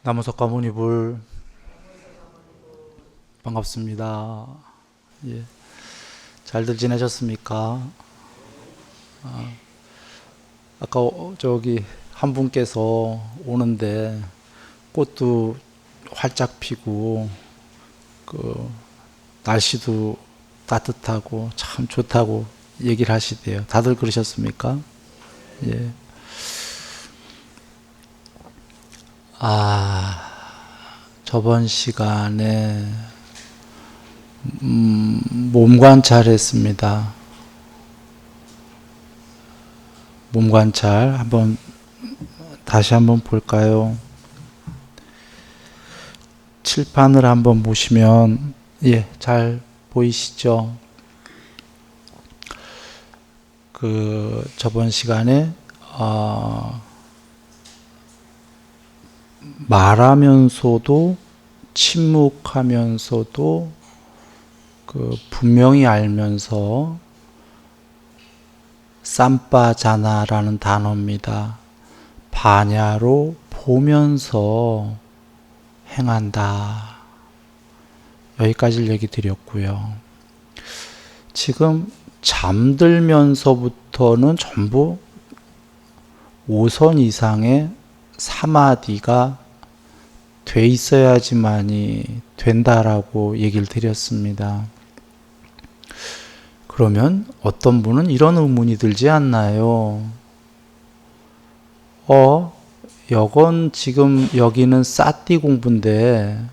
나무석가 문이불 반갑습니다. 예, 잘들 지내셨습니까? 아까 저기 한 분께서 오는데 꽃도 활짝 피고 그 날씨도 따뜻하고 참 좋다고 얘기를 하시대요. 다들 그러셨습니까? 예. 저번 시간에 몸 관찰했습니다. 몸 관찰 다시 한번 볼까요? 칠판을 한번 보시면 잘 보이시죠? 저번 시간에 말하면서도 침묵하면서도 분명히 알면서 쌈빠자나라는 단어입니다. 반야로 보면서 행한다. 여기까지 얘기 드렸고요. 지금 잠들면서부터는 전부 5선 이상의 사마디가 돼 있어야지만이 된다라고 얘기를 드렸습니다. 그러면 어떤 분은 이런 의문이 들지 않나요? 지금 여기는 사띠 공부인데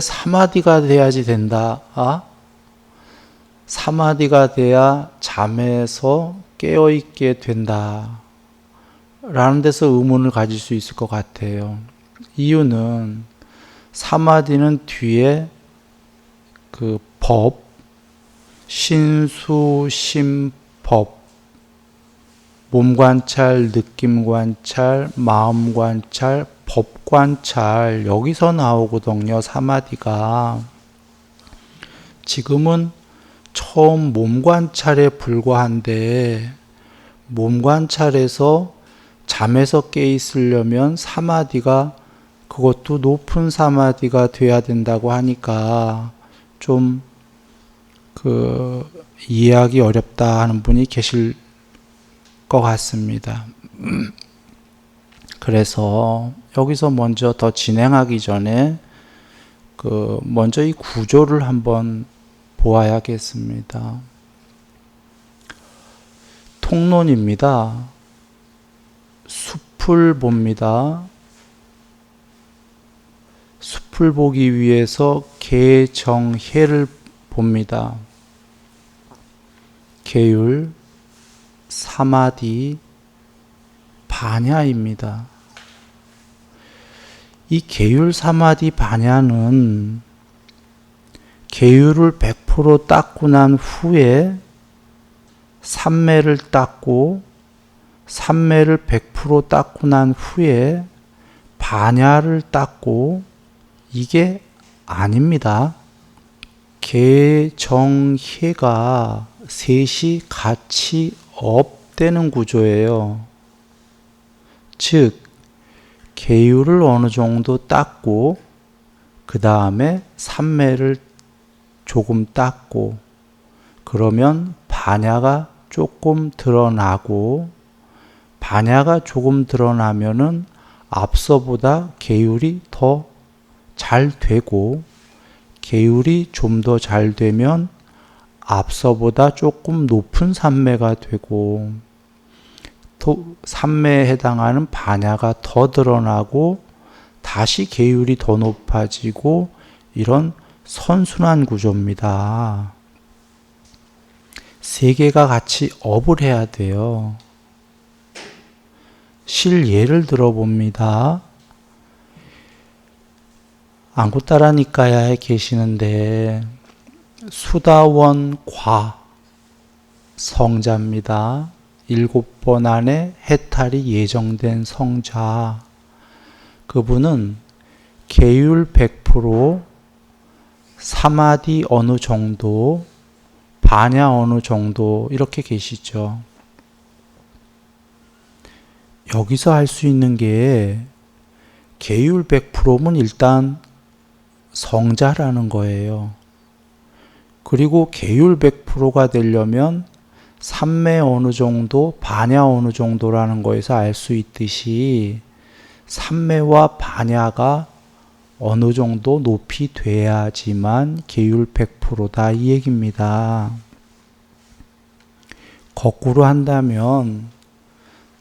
사마디가 돼야지 된다. 사마디가 돼야 잠에서 깨어있게 된다. 라는 데서 의문을 가질 수 있을 것 같아요. 이유는 사마디는 뒤에 신수심법, 몸관찰, 느낌관찰, 마음관찰, 법관찰 여기서 나오거든요. 사마디가. 지금은 처음 몸관찰에 불과한데 몸관찰에서 잠에서 깨 있으려면 사마디가 그것도 높은 사마디가 돼야 된다고 하니까 좀 이해하기 어렵다 하는 분이 계실 것 같습니다. 그래서 여기서 먼저 더 진행하기 전에 먼저 이 구조를 한번 보아야겠습니다. 통론입니다. 숲을 봅니다. 숲을 보기 위해서 개정해를 봅니다. 계율, 사마디, 반야입니다. 이 계율, 사마디, 반야는 계율을 100% 닦고 난 후에 삼매를 닦고 삼매를 100% 닦고 난 후에 반야를 닦고 이게 아닙니다. 개정해가 셋이 같이 업되는 구조예요. 즉 계율을 어느 정도 닦고 그 다음에 삼매를 조금 닦고 그러면 반야가 조금 드러나고 반야가 조금 드러나면은 앞서보다 계율이 더 잘 되고 계율이 좀 더 잘 되면 앞서보다 조금 높은 삼매가 되고 삼매에 해당하는 반야가 더 드러나고 다시 계율이 더 높아지고 이런 선순환 구조입니다. 세 개가 같이 업을 해야 돼요. 실예를 들어봅니다. 안구따라 니까야에 계시는데 수다원 과 성자입니다. 7번 안에 해탈이 예정된 성자. 그분은 계율 100%, 사마디 어느 정도, 반야 어느 정도 이렇게 계시죠. 여기서 할 수 있는 게 계율 100%면 일단 성자라는 거예요. 그리고 계율 100%가 되려면 삼매 어느 정도, 반야 어느 정도라는 거에서 알 수 있듯이 삼매와 반야가 어느 정도 높이 돼야지만 계율 100%다 이 얘기입니다. 거꾸로 한다면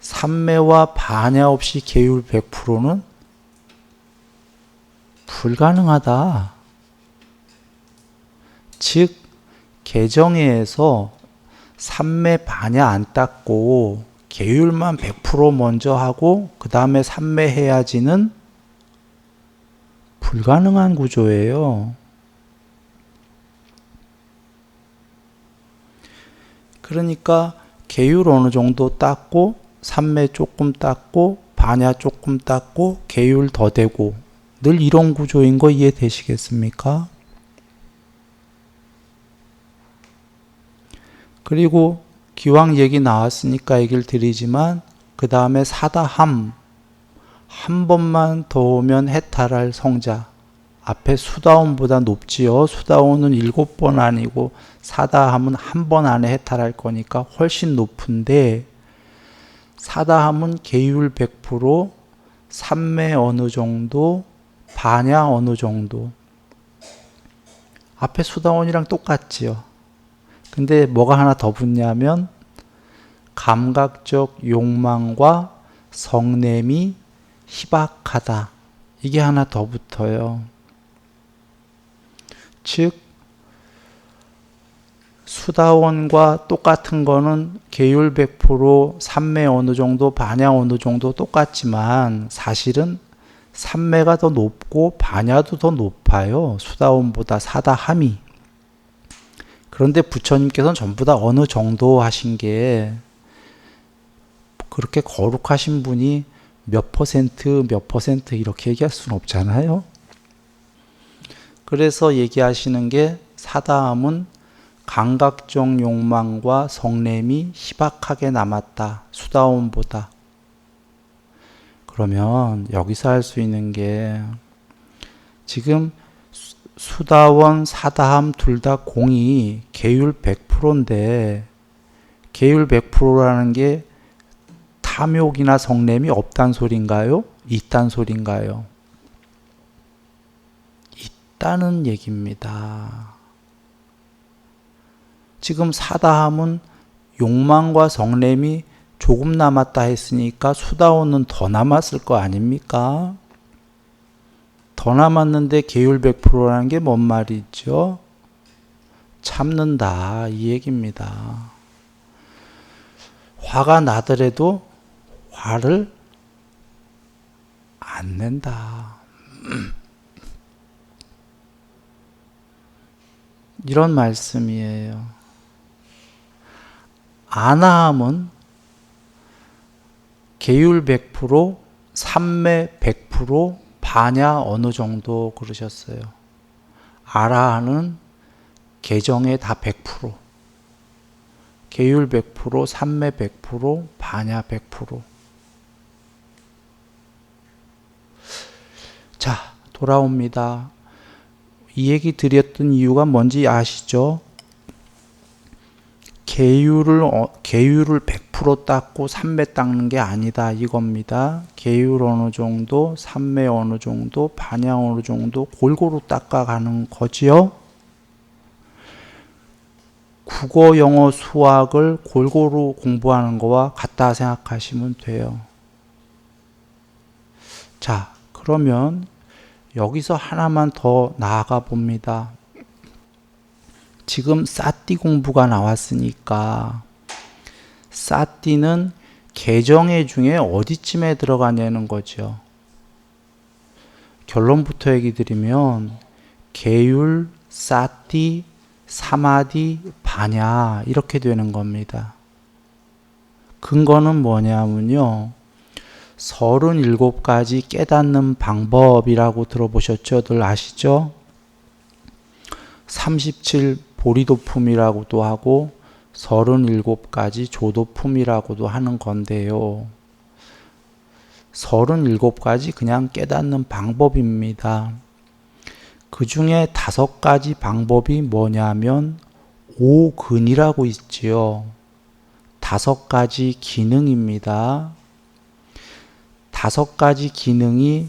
삼매와 반야 없이 계율 100%는 불가능하다. 즉 개정에서 삼매 반야 안 닦고 계율만 100% 먼저 하고 그 다음에 삼매 해야지는 불가능한 구조예요. 그러니까 계율 어느 정도 닦고 삼매 조금 닦고 반야 조금 닦고 계율 더 되고 늘 이런 구조인 거 이해되시겠습니까? 그리고 기왕 얘기 나왔으니까 얘기를 드리지만 그 다음에 사다함 한 번만 더 오면 해탈할 성자 앞에 수다원보다 높지요. 수다원은 7번 아니고 사다함은 한 번 안에 해탈할 거니까 훨씬 높은데 사다함은 계율 100% 삼매 어느 정도 반야 어느 정도 앞에 수다원이랑 똑같지요. 근데 뭐가 하나 더 붙냐면 감각적 욕망과 성냄이 희박하다. 이게 하나 더 붙어요. 즉 수다원과 똑같은 거는 계율 100% 삼매 어느 정도 반야 어느 정도 똑같지만 사실은 삼매가 더 높고 반야도 더 높아요. 수다원보다 사다함이. 그런데 부처님께서는 전부 다 어느 정도 하신 게 그렇게 거룩하신 분이 몇 퍼센트 이렇게 얘기할 수는 없잖아요. 그래서 얘기하시는 게 사다함은 감각적 욕망과 성냄이 희박하게 남았다. 수다원보다. 그러면 여기서 할 수 있는 게 지금 수다원, 사다함 둘 다 공이 계율 100%인데 계율 100%라는 게 탐욕이나 성냄이 없단 소린가요? 있단 소린가요? 있다는 얘기입니다. 지금 사다함은 욕망과 성냄이 조금 남았다 했으니까 수다원은 더 남았을 거 아닙니까? 더 남았는데 계율 100%라는 게 뭔 말이죠? 참는다 이 얘기입니다. 화가 나더라도 화를 안 낸다. 이런 말씀이에요. 안함은 계율 100%, 삼매 100%, 반야 어느 정도 그러셨어요. 아라한은 개정에 다 100%. 계율 100%, 삼매 100%, 반야 100%. 자, 돌아옵니다. 이 얘기 드렸던 이유가 뭔지 아시죠? 계율을 100% 닦고 삼매 닦는 게 아니다 이겁니다. 계율 어느 정도, 삼매 어느 정도, 반야 어느 정도 골고루 닦아가는 거지요. 국어, 영어, 수학을 골고루 공부하는 거와 같다 생각하시면 돼요. 자, 그러면 여기서 하나만 더 나아가 봅니다. 지금 사띠 공부가 나왔으니까 사띠는 개정의 중에 어디쯤에 들어가냐는 거죠. 결론부터 얘기 드리면 계율, 사띠, 사마디, 반야 이렇게 되는 겁니다. 근거는 뭐냐면요. 37가지 깨닫는 방법이라고 들어보셨죠? 들 아시죠? 37 보리도품이라고도 하고 37가지 조도품이라고도 하는 건데요. 37가지 그냥 깨닫는 방법입니다. 그 중에 5가지 방법이 뭐냐면 오근이라고 있지요. 5가지 기능입니다. 5가지 기능이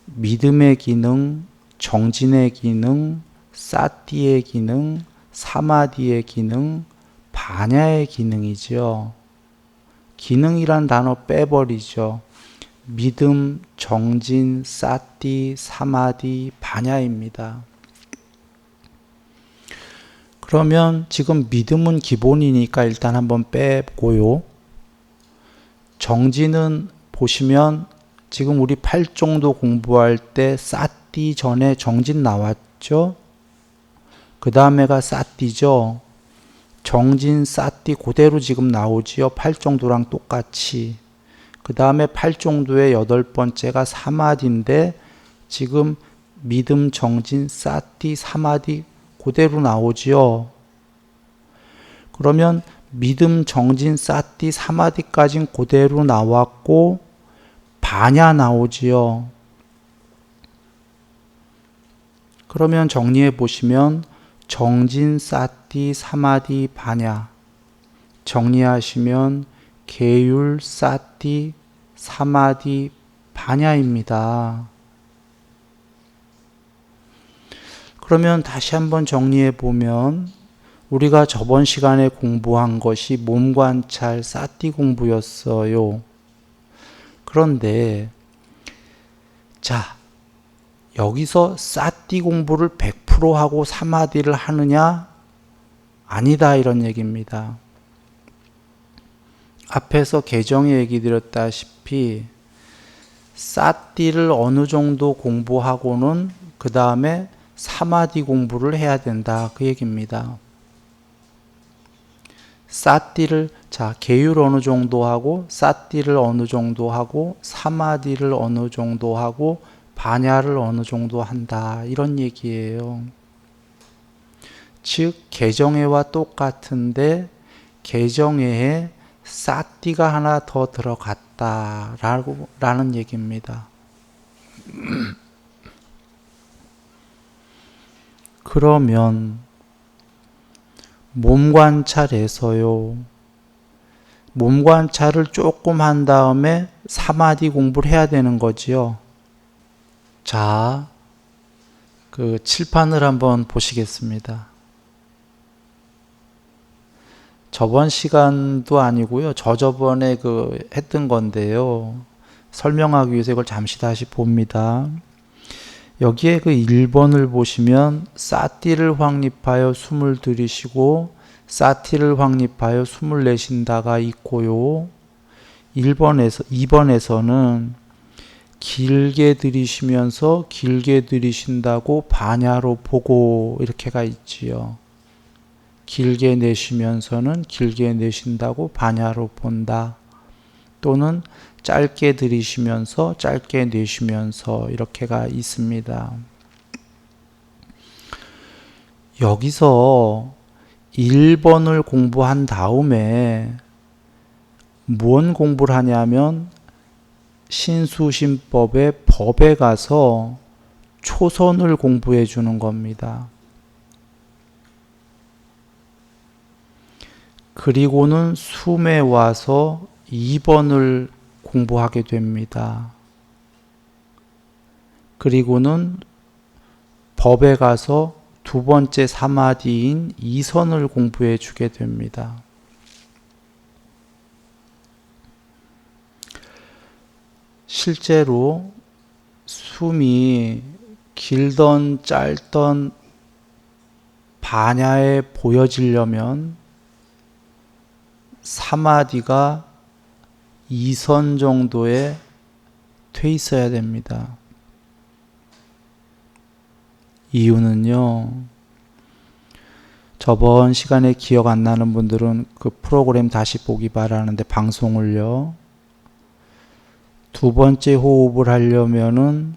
믿음의 기능, 정진의 기능, 사띠의 기능, 사마디의 기능, 바냐의 기능이죠. 기능이란 단어 빼버리죠. 믿음, 정진, 사띠, 사마디, 바냐입니다. 그러면 지금 믿음은 기본이니까 일단 한번 빼고요. 정진은 보시면 지금 우리 8종도 공부할 때 사띠 전에 정진 나왔죠? 그 다음에가 사띠죠. 정진, 사띠 그대로 지금 나오지요. 8종도랑 똑같이. 그 다음에 8종도의 8번째가 사마디인데 지금 믿음, 정진, 사띠, 사마디 그대로 나오지요. 그러면 믿음, 정진, 사띠, 사마디까지는 그대로 나왔고 바냐 나오지요. 그러면 정리해 보시면 정진, 사띠, 사마디, 바냐 정리하시면 계율, 사띠, 사마디, 바냐입니다. 그러면 다시 한번 정리해 보면 우리가 저번 시간에 공부한 것이 몸관찰 사띠 공부였어요. 그런데 자, 여기서 사띠 공부를 100% 하고 사마디를 하느냐? 아니다 이런 얘기입니다. 앞에서 개정에 얘기 드렸다시피 사띠를 어느 정도 공부하고는 그 다음에 사마디 공부를 해야 된다 그 얘기입니다. 사띠를 계율 어느 정도 하고 사띠를 어느 정도 하고 사마디를 어느 정도 하고 바냐를 어느 정도 한다 이런 얘기예요. 즉 개정회와 똑같은데 개정회에 사띠가 하나 더 들어갔다라는 얘기입니다. 그러면 몸관찰에서요. 몸관찰을 조금 한 다음에 사마디 공부를 해야 되는 거지요. 자, 그 칠판을 한번 보시겠습니다. 저번 시간도 아니고요. 저번에 했던 건데요. 설명하기 위해서 이걸 잠시 다시 봅니다. 여기에 1번을 보시면 사띠를 확립하여 숨을 들이쉬고 사티를 확립하여 숨을 내쉰다가 있고요. 2번에서는 길게 들이쉬면서 길게 들이쉰다고 바냐로 보고 이렇게가 있지요. 길게 내쉬면서는 길게 내쉰다고 바냐로 본다. 또는 짧게 들이쉬면서 짧게 내쉬면서 이렇게가 있습니다. 여기서 1번을 공부한 다음에 무언 공부를 하냐면 신수신법의 법에 가서 초선을 공부해 주는 겁니다. 그리고는 숨에 와서 2번을 공부하게 됩니다. 그리고는 법에 가서 두 번째 사마디인 2선을 공부해 주게 됩니다. 실제로 숨이 길던 짧던 바냐에 보여지려면 사마디가 2선 정도에 돼 있어야 됩니다. 이유는요, 저번 시간에 기억 안 나는 분들은 그 프로그램 다시 보기 바라는데 방송을요, 두 번째 호흡을 하려면은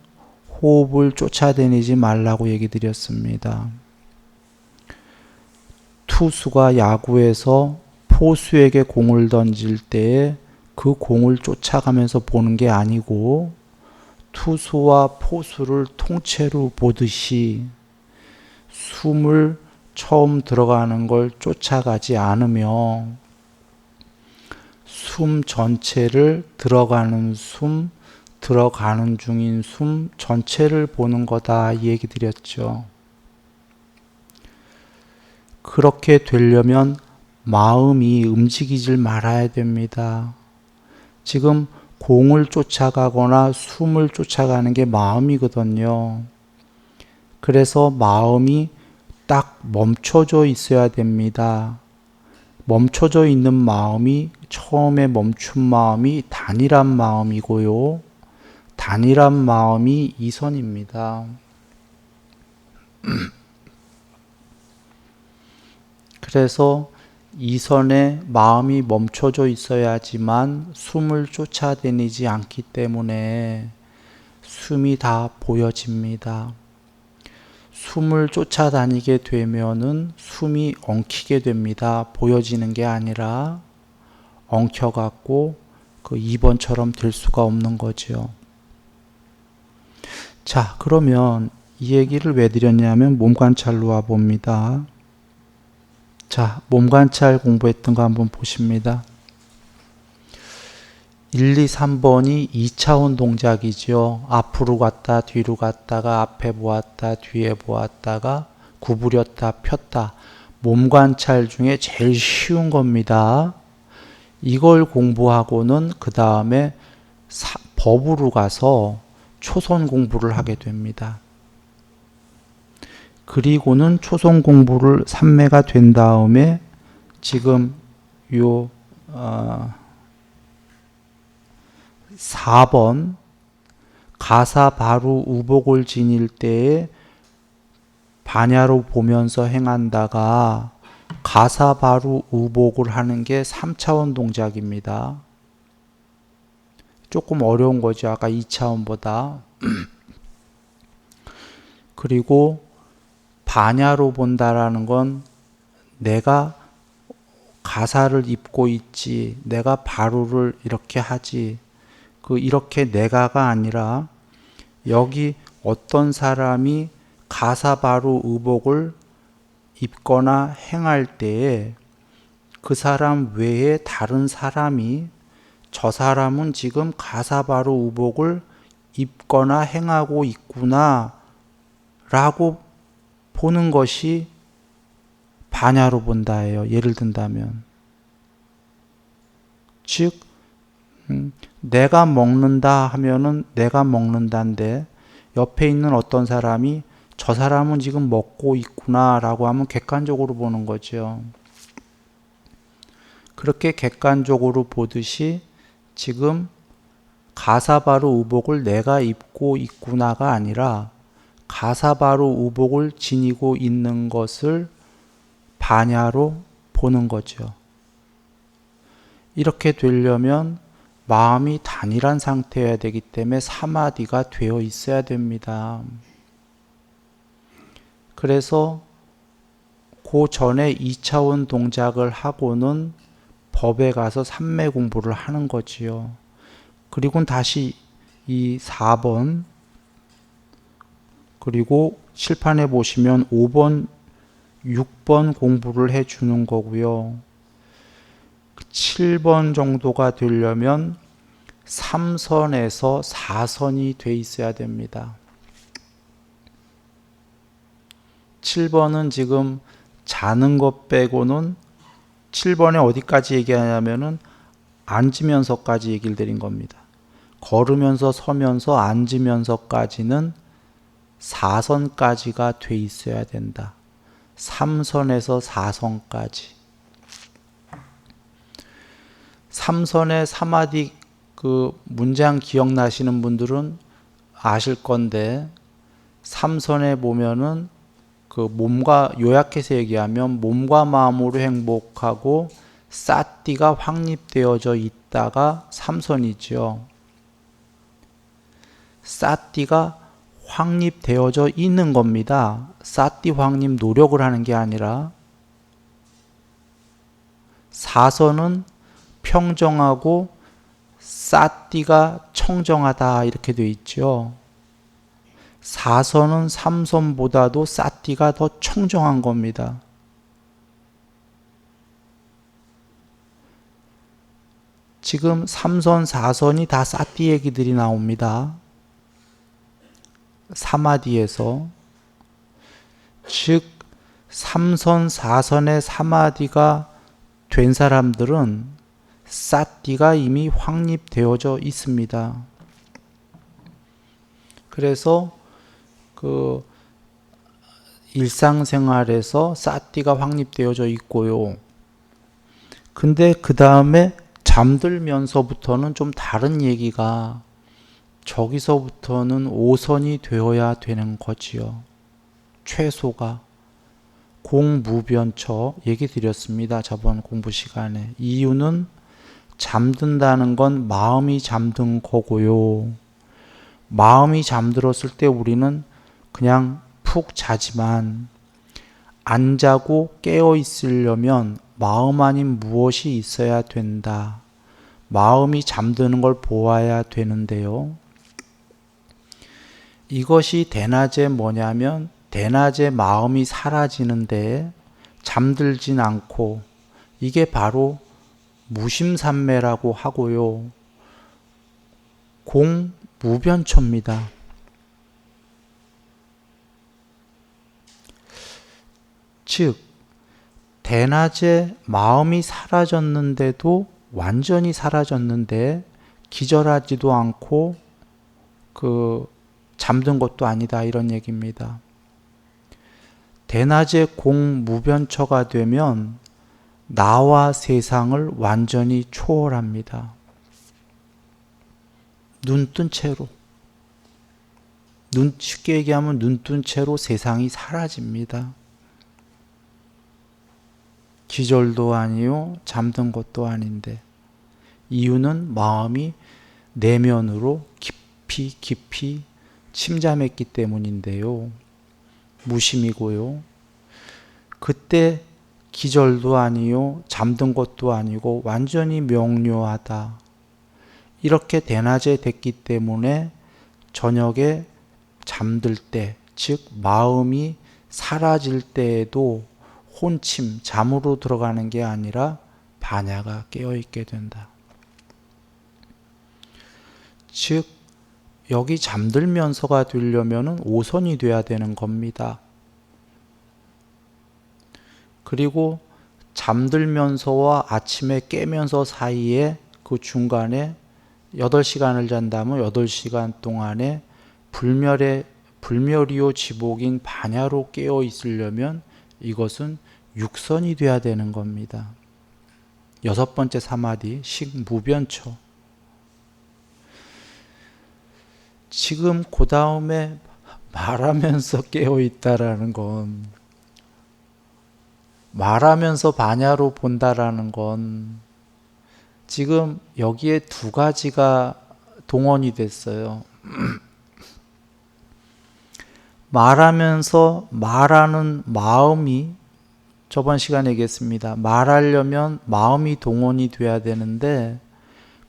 호흡을 쫓아다니지 말라고 얘기 드렸습니다. 투수가 야구에서 포수에게 공을 던질 때에 그 공을 쫓아가면서 보는 게 아니고 투수와 포수를 통째로 보듯이 숨을 처음 들어가는 걸 쫓아가지 않으며 숨 전체를 들어가는 숨, 들어가는 중인 숨 전체를 보는 거다 이 얘기 드렸죠. 그렇게 되려면 마음이 움직이질 말아야 됩니다. 지금 공을 쫓아가거나 숨을 쫓아가는 게 마음이거든요. 그래서 마음이 딱 멈춰져 있어야 됩니다. 멈춰져 있는 마음이 처음에 멈춘 마음이 단일한 마음이고요. 단일한 마음이 이선입니다. 그래서 이선에 마음이 멈춰져 있어야지만 숨을 쫓아다니지 않기 때문에 숨이 다 보여집니다. 숨을 쫓아다니게 되면은 숨이 엉키게 됩니다. 보여지는 게 아니라 엉켜갖고 그 2번처럼 될 수가 없는 거죠. 자, 그러면 이 얘기를 왜 드렸냐면 몸 관찰로 와 봅니다. 자, 몸 관찰 공부했던 거 한번 보십니다. 1, 2, 3번이 2차원 동작이죠. 앞으로 갔다 뒤로 갔다가 앞에 보았다 뒤에 보았다가 구부렸다 폈다. 몸 관찰 중에 제일 쉬운 겁니다. 이걸 공부하고는 그 다음에 법으로 가서 초선 공부를 하게 됩니다. 그리고는 초선 공부를 3매가 된 다음에 지금 요 4번 가사 바로 우복을 지닐 때에 반야로 보면서 행한다가 가사 바로 우복을 하는 게 3차원 동작입니다. 조금 어려운 거죠. 아까 2차원보다. 그리고 반야로 본다라는 건 내가 가사를 입고 있지, 내가 바로를 이렇게 하지, 이렇게 내가가 아니라 여기 어떤 사람이 가사 바로 의복을 입거나 행할 때에 그 사람 외에 다른 사람이 저 사람은 지금 가사 바로 의복을 입거나 행하고 있구나 라고 보는 것이 반야로 본다예요. 예를 든다면 즉 내가 먹는다 하면은 내가 먹는다인데 옆에 있는 어떤 사람이 저 사람은 지금 먹고 있구나 라고 하면 객관적으로 보는 거죠. 그렇게 객관적으로 보듯이 지금 가사바로 의복을 내가 입고 있구나가 아니라 가사바로 의복을 지니고 있는 것을 반야로 보는 거죠. 이렇게 되려면 마음이 단일한 상태여야 되기 때문에 사마디가 되어 있어야 됩니다. 그래서 그 전에 2차원 동작을 하고는 법에 가서 3매 공부를 하는 거지요. 그리고 다시 이 4번 그리고 칠판에 보시면 5번, 6번 공부를 해주는 거고요. 7번 정도가 되려면 3선에서 4선이 돼 있어야 됩니다. 7번은 지금 자는 것 빼고는 7번에 어디까지 얘기하냐면은 앉으면서까지 얘기를 드린 겁니다. 걸으면서 서면서 앉으면서까지는 4선까지가 돼 있어야 된다. 3선에서 4선까지. 3선의 사마디 문장 기억나시는 분들은 아실 건데 3선에 보면은 몸과 요약해서 얘기하면 몸과 마음으로 행복하고 사띠가 확립되어져 있다가 3선이죠. 사띠가 확립되어져 있는 겁니다. 사띠 확립 노력을 하는 게 아니라 4선은 평정하고 사띠가 청정하다 이렇게 돼 있죠. 사선은 삼선보다도 사띠가 더 청정한 겁니다. 지금 삼선, 사선이 다 사띠 얘기들이 나옵니다. 사마디에서. 즉 삼선, 사선의 사마디가 된 사람들은 사띠가 이미 확립되어져 있습니다. 그래서 그 일상생활에서 사띠가 확립되어져 있고요. 근데 그 다음에 잠들면서부터는 좀 다른 얘기가, 저기서부터는 오선이 되어야 되는 거지요. 최소가. 공무변처 얘기 드렸습니다. 저번 공부 시간에. 이유는 잠든다는 건 마음이 잠든 거고요. 마음이 잠들었을 때 우리는 그냥 푹 자지만, 안 자고 깨어 있으려면 마음 아닌 무엇이 있어야 된다. 마음이 잠드는 걸 보아야 되는데요. 이것이 대낮에 뭐냐면, 대낮에 마음이 사라지는데 잠들진 않고, 이게 바로 무심산매라고 하고요. 공무변처입니다. 즉 대낮에 마음이 사라졌는데도, 완전히 사라졌는데 기절하지도 않고 잠든 것도 아니다 이런 얘기입니다. 대낮에 공무변처가 되면 나와 세상을 완전히 초월합니다. 눈뜬 채로. 쉽게 얘기하면 눈뜬 채로 세상이 사라집니다. 기절도 아니요, 잠든 것도 아닌데. 이유는 마음이 내면으로 깊이 침잠했기 때문인데요. 무심이고요. 그때 기절도 아니요, 잠든 것도 아니고 완전히 명료하다. 이렇게 대낮에 됐기 때문에 저녁에 잠들 때, 즉 마음이 사라질 때에도 혼침, 잠으로 들어가는 게 아니라 반야가 깨어있게 된다. 즉 여기 잠들면서가 되려면 오선이 돼야 되는 겁니다. 그리고 잠들면서와 아침에 깨면서 사이에 그 중간에 8시간을 잔다면 8시간 동안에 불멸이요 지복인 반야로 깨어 있으려면 이것은 육선이 돼야 되는 겁니다. 6번째 사마디, 식무변처. 지금 그 다음에 말하면서 깨어 있다라는 건, 말하면서 반야로 본다라는 건, 지금 여기에 두 가지가 동원이 됐어요. 말하면서 말하는 마음이, 저번 시간에 얘기했습니다. 말하려면 마음이 동원이 돼야 되는데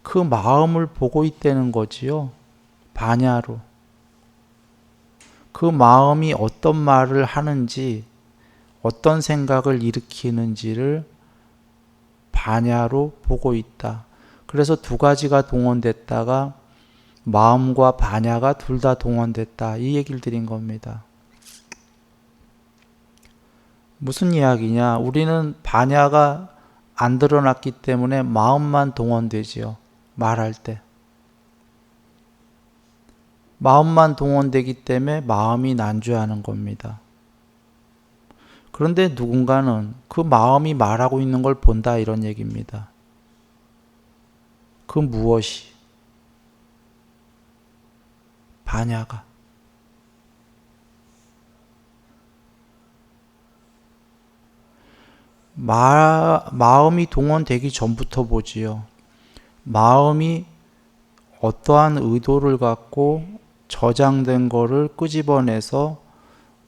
그 마음을 보고 있다는 거지요. 반야로. 그 마음이 어떤 말을 하는지, 어떤 생각을 일으키는지를 반야로 보고 있다. 그래서 두 가지가 동원됐다가 마음과 반야가 둘 다 동원됐다. 이 얘기를 드린 겁니다. 무슨 이야기냐? 우리는 반야가 안 드러났기 때문에 마음만 동원되지요. 말할 때. 마음만 동원되기 때문에 마음이 난주하는 겁니다. 그런데 누군가는 그 마음이 말하고 있는 걸 본다 이런 얘기입니다. 그 무엇이? 반야가. 마음이 동원되기 전부터 보지요. 마음이 어떠한 의도를 갖고 저장된 거를 끄집어내서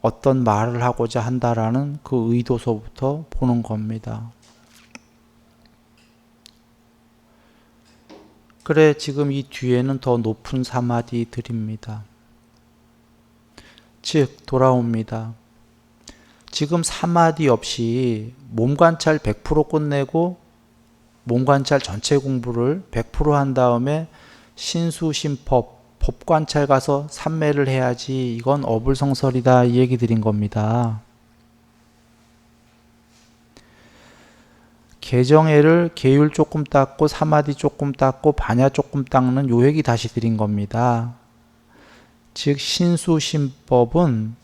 어떤 말을 하고자 한다라는 그 의도서부터 보는 겁니다. 그래, 지금 이 뒤에는 더 높은 사마디 드립니다. 즉, 돌아옵니다. 지금 사마디 없이 몸 관찰 100% 끝내고 몸 관찰 전체 공부를 100%한 다음에 신수신법, 법 관찰 가서 삼매를 해야지. 이건 어불성설이다, 이 얘기 드린 겁니다. 개정애를 계율 조금 닦고 사마디 조금 닦고 반야 조금 닦는 요 얘기 다시 드린 겁니다. 즉 신수신법은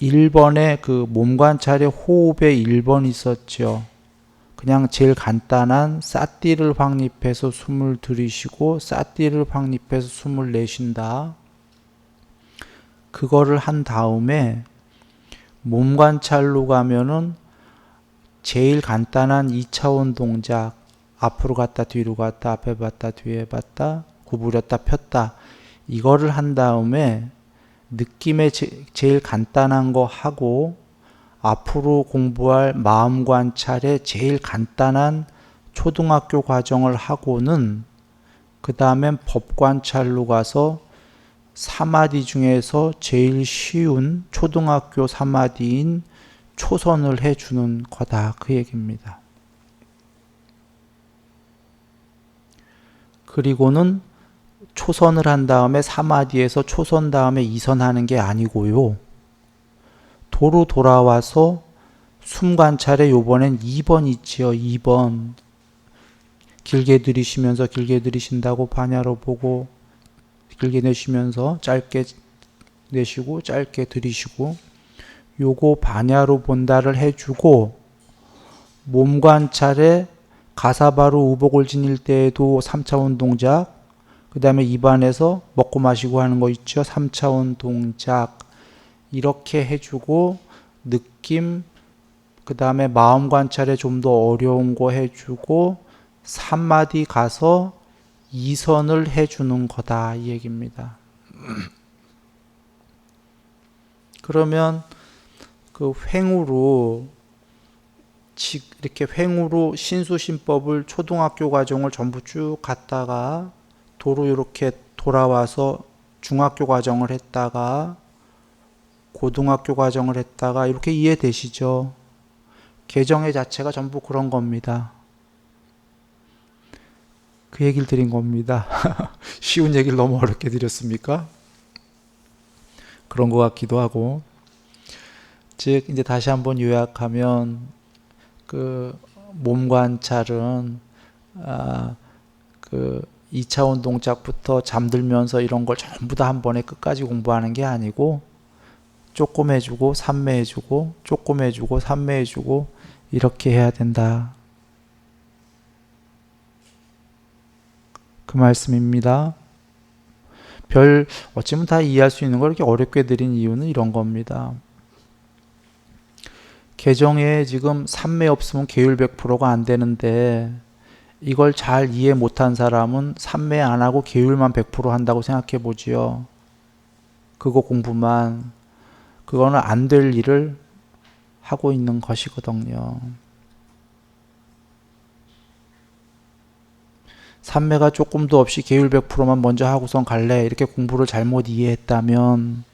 1번에 그 몸관찰의 호흡에 1번 있었죠. 그냥 제일 간단한 싸띠를 확립해서 숨을 들이쉬고 싸띠를 확립해서 숨을 내쉰다. 그거를 한 다음에 몸관찰로 가면은 제일 간단한 2차원 동작, 앞으로 갔다 뒤로 갔다 앞에 봤다 뒤에 봤다 구부렸다 폈다, 이거를 한 다음에 느낌에 제일 간단한 거 하고 앞으로 공부할 마음 관찰의 제일 간단한 초등학교 과정을 하고는 그 다음엔 법 관찰로 가서 사마디 중에서 제일 쉬운 초등학교 사마디인 초선을 해주는 거다, 그 얘기입니다. 그리고는 초선을 한 다음에 사마디에서 초선 다음에 이선 하는 게 아니고요. 도로 돌아와서 숨 관찰에 요번엔 2번 있지요. 2번. 길게 들이쉬면서 길게 들이쉰다고 반야로 보고 길게 내쉬면서 짧게 내쉬고 짧게 들이쉬고, 요거 반야로 본다를 해주고, 몸 관찰에 가사바로 우복을 지닐 때에도 3차원 동작, 그 다음에 입안에서 먹고 마시고 하는 거 있죠. 3차원 동작 이렇게 해주고, 느낌, 그 다음에 마음 관찰에 좀 더 어려운 거 해주고 3마디 가서 2선을 해주는 거다, 이 얘기입니다. 그러면 그 횡으로 이렇게 횡으로 신수신법을 초등학교 과정을 전부 쭉 갔다가 도로 이렇게 돌아와서 중학교 과정을 했다가 고등학교 과정을 했다가 이렇게 이해되시죠? 개정의 자체가 전부 그런 겁니다. 그 얘기를 드린 겁니다. 쉬운 얘기를 너무 어렵게 드렸습니까? 그런 것 같기도 하고. 즉 이제 다시 한번 요약하면 그 몸 관찰은 그 2차원 동작부터 잠들면서 이런 걸 전부 다 한 번에 끝까지 공부하는 게 아니고 조금 해주고 삼매해주고 조금 해주고 삼매해주고 이렇게 해야 된다, 그 말씀입니다. 어쩌면 다 이해할 수 있는 걸 이렇게 어렵게 드린 이유는 이런 겁니다. 개정에 지금 삼매 없으면 계율 100%가 안 되는데 이걸 잘 이해 못한 사람은 삼매 안 하고 계율만 100% 한다고 생각해 보지요. 그거 공부만. 그거는 안 될 일을 하고 있는 것이거든요. 삼매가 조금도 없이 계율 100%만 먼저 하고선 갈래, 이렇게 공부를 잘못 이해했다면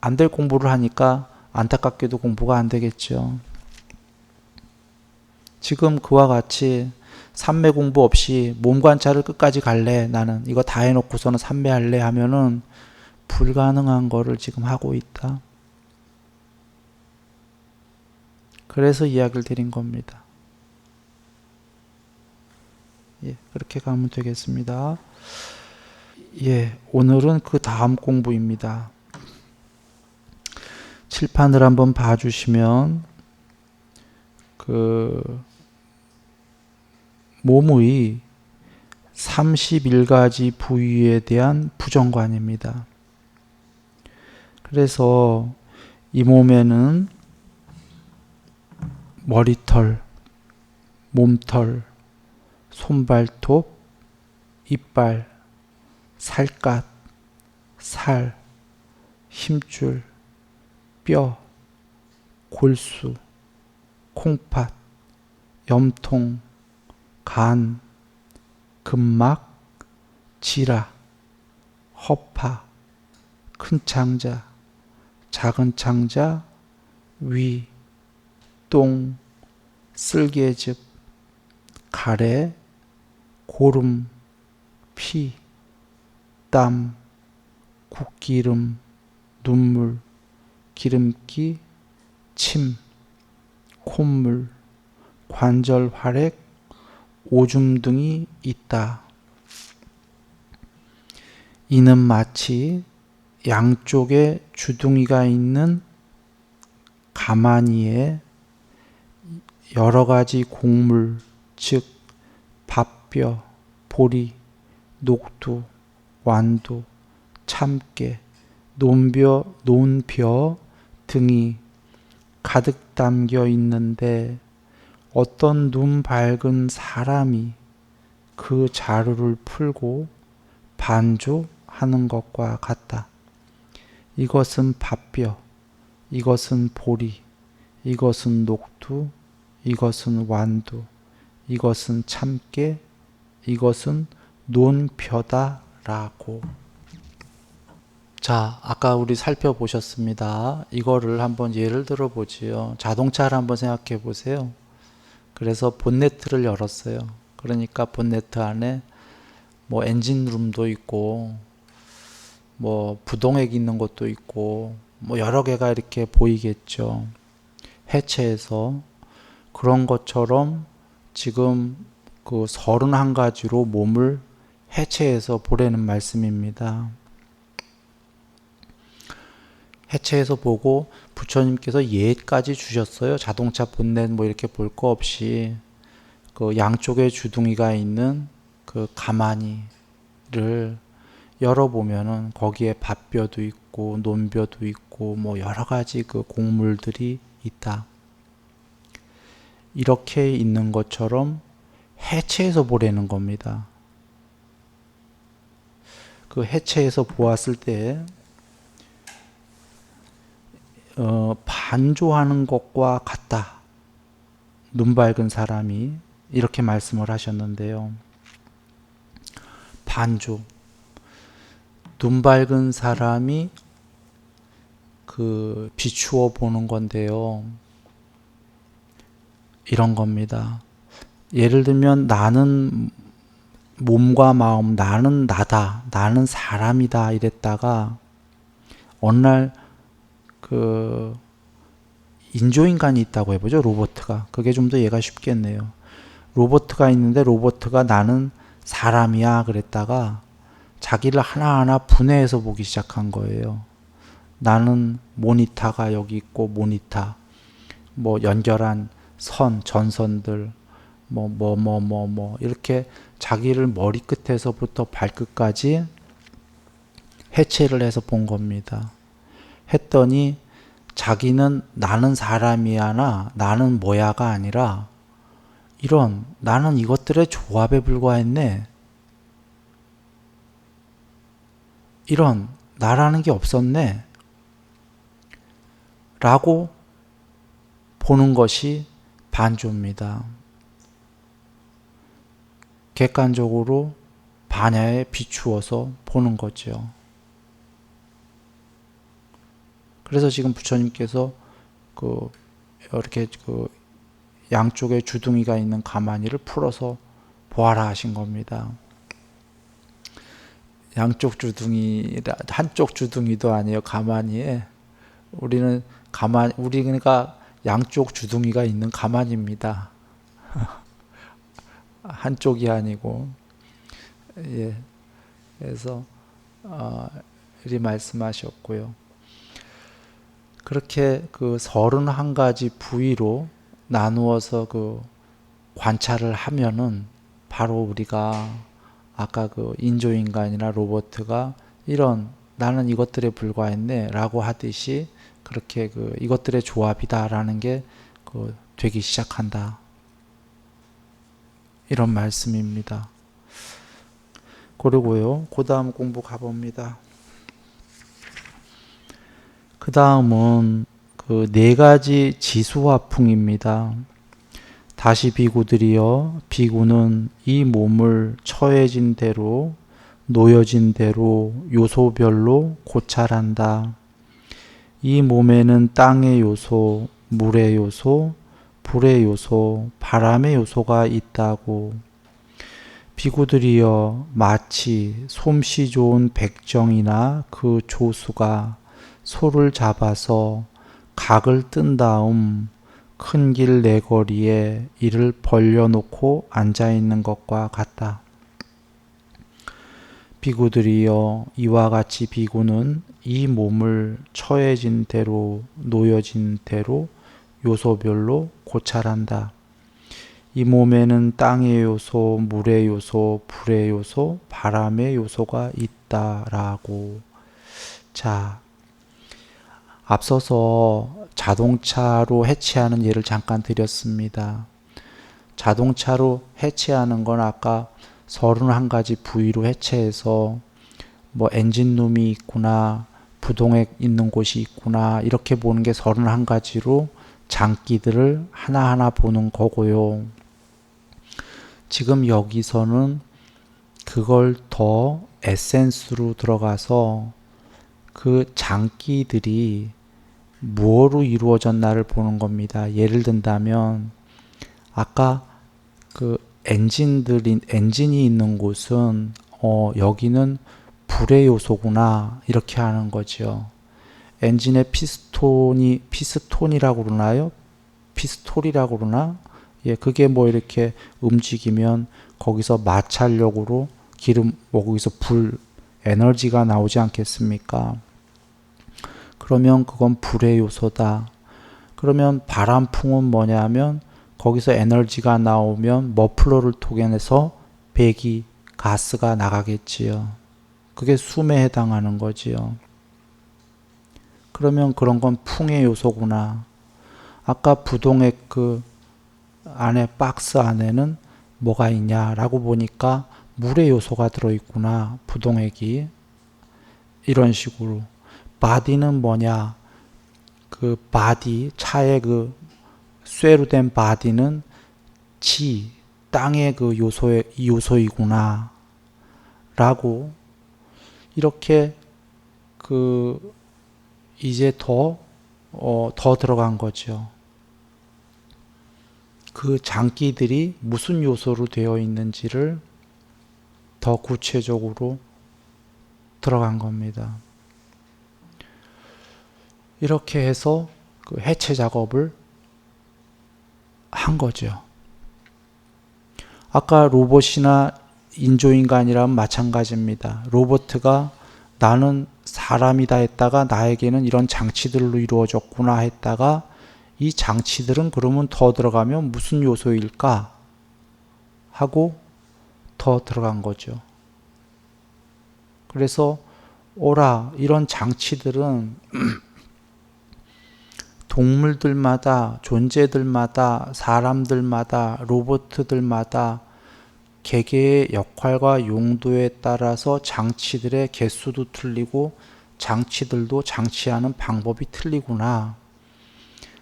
안 될 공부를 하니까 안타깝게도 공부가 안 되겠죠. 지금 그와 같이 삼매 공부 없이 몸 관찰을 끝까지 갈래, 나는 이거 다 해놓고서는 삼매 할래 하면은 불가능한 거를 지금 하고 있다. 그래서 이야기를 드린 겁니다. 예, 그렇게 가면 되겠습니다. 예, 오늘은 그 다음 공부입니다. 칠판을 한번 봐주시면 그 몸의 31가지 부위에 대한 부정관입니다. 그래서 이 몸에는 머리털, 몸털, 손발톱, 이빨, 살갗, 살, 힘줄, 뼈, 골수, 콩팥, 염통, 간, 근막, 지라, 허파, 큰 창자, 작은 창자, 위, 똥, 쓸개즙, 가래, 고름, 피, 땀, 국기름, 눈물, 기름기, 침, 콧물, 관절 활액, 오줌 등이 있다. 이는 마치 양쪽에 주둥이가 있는 가마니에 여러 가지 곡물, 즉 밥뼈, 보리, 녹두, 완두, 참깨, 논벼 등이 가득 담겨 있는데 어떤 눈 밝은 사람이 그 자루를 풀고 반조하는 것과 같다. 이것은 밥뼈, 이것은 보리, 이것은 녹두, 이것은 완두, 이것은 참깨, 이것은 논벼다라고. 자, 아까 우리 살펴보셨습니다. 이거를 한번 예를 들어 보지요. 자동차를 한번 생각해 보세요. 그래서 본네트를 열었어요. 그러니까 본네트 안에 뭐 엔진룸도 있고 뭐 부동액 있는 것도 있고 뭐 여러 개가 이렇게 보이겠죠. 해체해서. 그런 것처럼 지금 그 31가지로 몸을 해체해서 보라는 말씀입니다. 해체해서 보고 부처님께서 예까지 주셨어요. 자동차 본넷 뭐 이렇게 볼 거 없이 그 양쪽에 주둥이가 있는 그 가마니를 열어보면은 거기에 밥뼈도 있고 논벼도 있고 뭐 여러 가지 그 곡물들이 있다. 이렇게 있는 것처럼 해체해서 보라는 겁니다. 그 해체해서 보았을 때 반조하는 것과 같다. 눈 밝은 사람이 이렇게 말씀을 하셨는데요. 반조. 눈 밝은 사람이 그 비추어 보는 건데요. 이런 겁니다. 예를 들면 나는 몸과 마음, 나는 나다, 나는 사람이다 이랬다가 어느 날 그 인조인간이 있다고 해보죠. 로봇가. 그게 좀 더 이해가 쉽겠네요. 로봇가 있는데 로봇가 나는 사람이야 그랬다가 자기를 하나하나 분해해서 보기 시작한 거예요. 나는 모니터가 여기 있고 모니터, 뭐 연결한 선, 전선들, 뭐 이렇게 자기를 머리끝에서부터 발끝까지 해체를 해서 본 겁니다. 했더니 자기는 나는 사람이야나 나는 뭐야가 아니라 이런 나는 이것들의 조합에 불과했네. 이런 나라는 게 없었네. 라고 보는 것이 반조입니다. 객관적으로 반야에 비추어서 보는 거죠. 그래서 지금 부처님께서 이렇게 양쪽에 주둥이가 있는 가마니를 풀어서 보아라 하신 겁니다. 양쪽 주둥이라 한쪽 주둥이도 아니에요. 가마니에 우리 그러니까 양쪽 주둥이가 있는 가마니입니다. 한쪽이 아니고. 예. 그래서 이리 말씀하셨고요. 그렇게 그 31가지 부위로 나누어서 그 관찰을 하면은 바로 우리가 아까 그 인조인간이나 로봇가 이런 나는 이것들에 불과했네 라고 하듯이 그렇게 그 이것들의 조합이다 라는 게 그 되기 시작한다. 이런 말씀입니다. 그리고요, 그 다음 공부 가봅니다. 그 다음은 그 4가지 지수화풍입니다. 다시 비구들이여, 비구는 이 몸을 처해진 대로, 놓여진 대로 요소별로 고찰한다. 이 몸에는 땅의 요소, 물의 요소, 불의 요소, 바람의 요소가 있다고. 비구들이여, 마치 솜씨 좋은 백정이나 그 조수가 소를 잡아서 각을 뜬 다음 큰 길 내거리에 이를 벌려놓고 앉아있는 것과 같다. 비구들이여, 이와 같이 비구는 이 몸을 처해진 대로, 놓여진 대로 요소별로 고찰한다. 이 몸에는 땅의 요소, 물의 요소, 불의 요소, 바람의 요소가 있다라고. 자, 앞서서 자동차로 해체하는 예를 잠깐 드렸습니다. 자동차로 해체하는 건 아까 31가지 부위로 해체해서 뭐 엔진룸이 있구나, 부동액 있는 곳이 있구나, 이렇게 보는 게 31가지로 장기들을 하나하나 보는 거고요. 지금 여기서는 그걸 더 에센스로 들어가서 그 장기들이 무엇으로 이루어졌나를 보는 겁니다. 예를 든다면 아까 그 엔진이 있는 곳은 여기는 불의 요소구나, 이렇게 하는 거죠. 엔진의 피스톤이라고 그러나요? 피스톨이라고 그러나? 예, 그게 뭐 이렇게 움직이면 거기서 마찰력으로 거기서 에너지가 나오지 않겠습니까? 그러면 그건 불의 요소다. 그러면 바람풍은 뭐냐면 거기서 에너지가 나오면 머플러를 통해서 배기, 가스가 나가겠지요. 그게 숨에 해당하는 거지요. 그러면 그런 건 풍의 요소구나. 아까 부동액 그 안에 박스 안에는 뭐가 있냐라고 보니까 물의 요소가 들어있구나. 부동액이. 이런 식으로. 바디는 뭐냐? 그 바디, 차의 그 쇠로 된 바디는 땅의 그 요소이구나. 라고 이렇게 이제 더 들어간 거죠. 그 장기들이 무슨 요소로 되어 있는지를 더 구체적으로 들어간 겁니다. 이렇게 해서 그 해체 작업을 한 거죠. 아까 로봇이나 인조인간이라면 마찬가지입니다. 로봇가 나는 사람이다 했다가 나에게는 이런 장치들로 이루어졌구나 했다가 이 장치들은 그러면 더 들어가면 무슨 요소일까 하고 더 들어간 거죠. 그래서 이런 장치들은 동물들마다, 존재들마다, 사람들마다, 로봇들마다 개개의 역할과 용도에 따라서 장치들의 개수도 틀리고 장치들도 장치하는 방법이 틀리구나.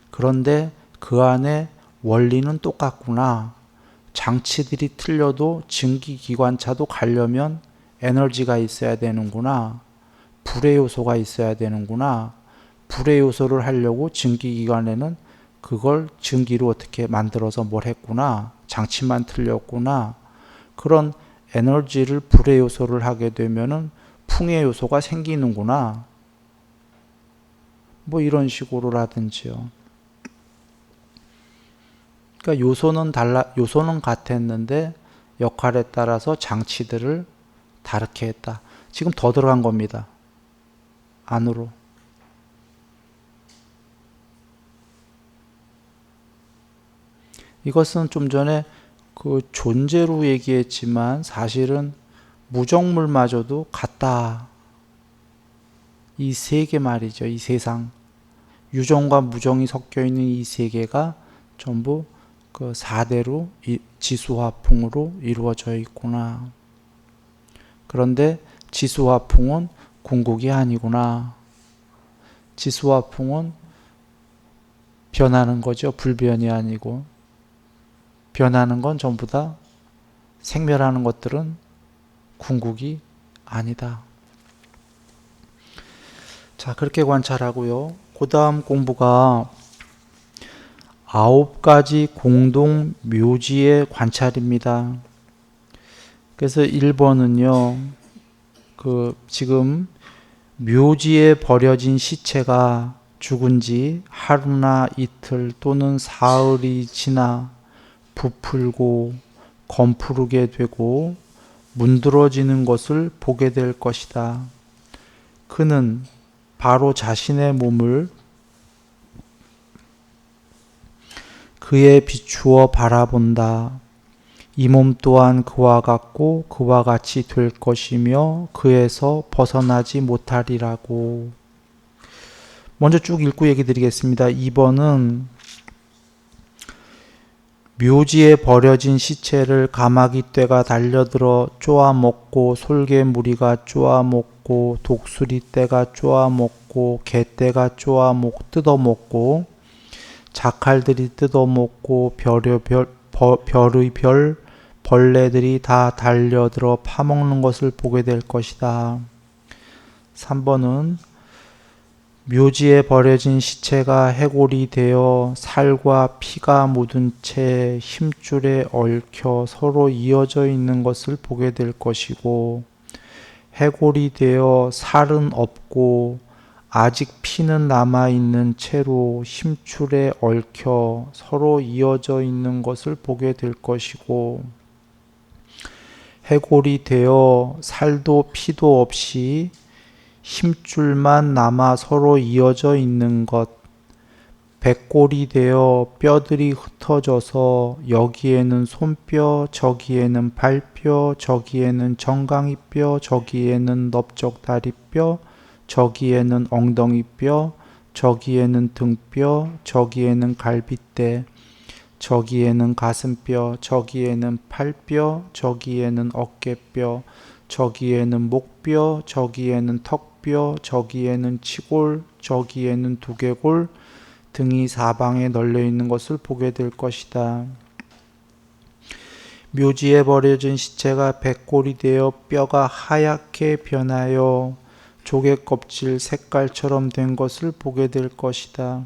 그런데 그 안에 원리는 똑같구나. 장치들이 틀려도 증기기관차도 가려면 에너지가 있어야 되는구나. 불의 요소가 있어야 되는구나. 불의 요소를 하려고 증기기관에는 그걸 증기로 어떻게 만들어서 뭘 했구나. 장치만 틀렸구나. 그런 에너지를 불의 요소를 하게 되면은 풍의 요소가 생기는구나. 뭐 이런 식으로라든지요. 그러니까 요소는 같았는데 역할에 따라서 장치들을 다르게 했다. 지금 더 들어간 겁니다. 안으로. 이것은 좀 전에 그 존재로 얘기했지만 사실은 무정물마저도 같다. 이 세계 말이죠. 이 세상. 유정과 무정이 섞여 있는 이 세계가 전부 그 4대로 지수화풍으로 이루어져 있구나. 그런데 지수화풍은 궁극이 아니구나. 지수화풍은 변하는 거죠. 불변이 아니고. 변하는 건 전부 다 생멸하는 것들은 궁극이 아니다. 자, 그렇게 관찰하고요. 그 다음 공부가 9가지 공동 묘지의 관찰입니다. 그래서 1번은요, 지금 묘지에 버려진 시체가 죽은 지 하루나 이틀 또는 사흘이 지나 부풀고 검푸르게 되고 문드러지는 것을 보게 될 것이다. 그는 바로 자신의 몸을 그에 비추어 바라본다. 이 몸 또한 그와 같고 그와 같이 될 것이며 그에서 벗어나지 못하리라고. 먼저 쭉 읽고 얘기 드리겠습니다. 2번은 묘지에 버려진 시체를 가마귀 떼가 달려들어 쪼아먹고 솔개무리가 쪼아먹고 독수리 떼가 쪼아먹고 개떼가 뜯어먹고 자칼들이 뜯어먹고 별의 별 벌레들이 다 달려들어 파먹는 것을 보게 될 것이다. 3번은 묘지에 버려진 시체가 해골이 되어 살과 피가 묻은 채 힘줄에 얽혀 서로 이어져 있는 것을 보게 될 것이고, 해골이 되어 살은 없고 아직 피는 남아있는 채로 힘줄에 얽혀 서로 이어져 있는 것을 보게 될 것이고, 해골이 되어 살도 피도 없이 힘줄만 남아 서로 이어져 있는 것, 백골이 되어 뼈들이 흩어져서 여기에는 손뼈, 저기에는 발뼈, 저기에는 정강이뼈, 저기에는 넓적다리뼈, 저기에는 엉덩이뼈, 저기에는 등뼈, 저기에는 갈빗대, 저기에는 가슴뼈, 저기에는 팔뼈, 저기에는 어깨뼈, 저기에는 목뼈, 저기에는 턱뼈, 저기에는 치골, 저기에는 두개골 등이 사방에 널려 있는 것을 보게 될 것이다. 묘지에 버려진 시체가 백골이 되어 뼈가 하얗게 변하여 조개 껍질 색깔처럼 된 것을 보게 될 것이다.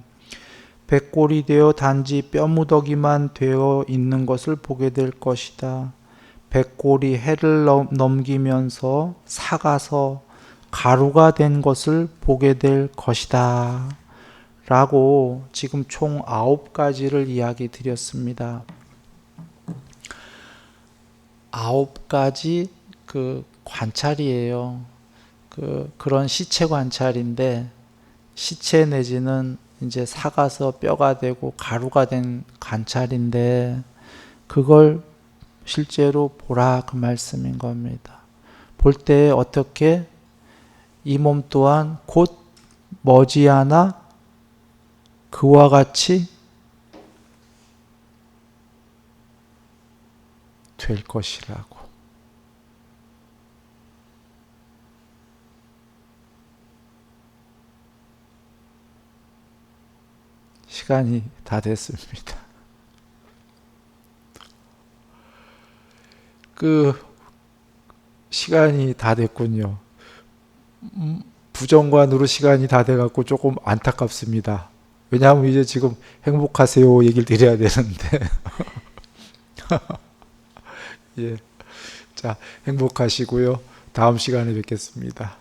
백골이 되어 단지 뼈무더기만 되어 있는 것을 보게 될 것이다. 백골이 해를 넘기면서 삭아서 가루가 된 것을 보게 될 것이다. 라고 지금 총 9가지를 이야기 드렸습니다. 9가지 관찰이에요. 그런 시체 관찰인데, 시체 내지는 이제 삭아서 뼈가 되고 가루가 된 관찰인데, 그걸 실제로 보라 그 말씀인 겁니다. 볼 때 어떻게 이 몸 또한 곧 머지않아 그와 같이 될 것이라고. 시간이 다 됐습니다. 시간이 다 됐군요. 부정관으로 시간이 다 돼갖고 조금 안타깝습니다. 왜냐하면 이제 지금 행복하세요 얘기를 드려야 되는데. 예. 자, 행복하시고요. 다음 시간에 뵙겠습니다.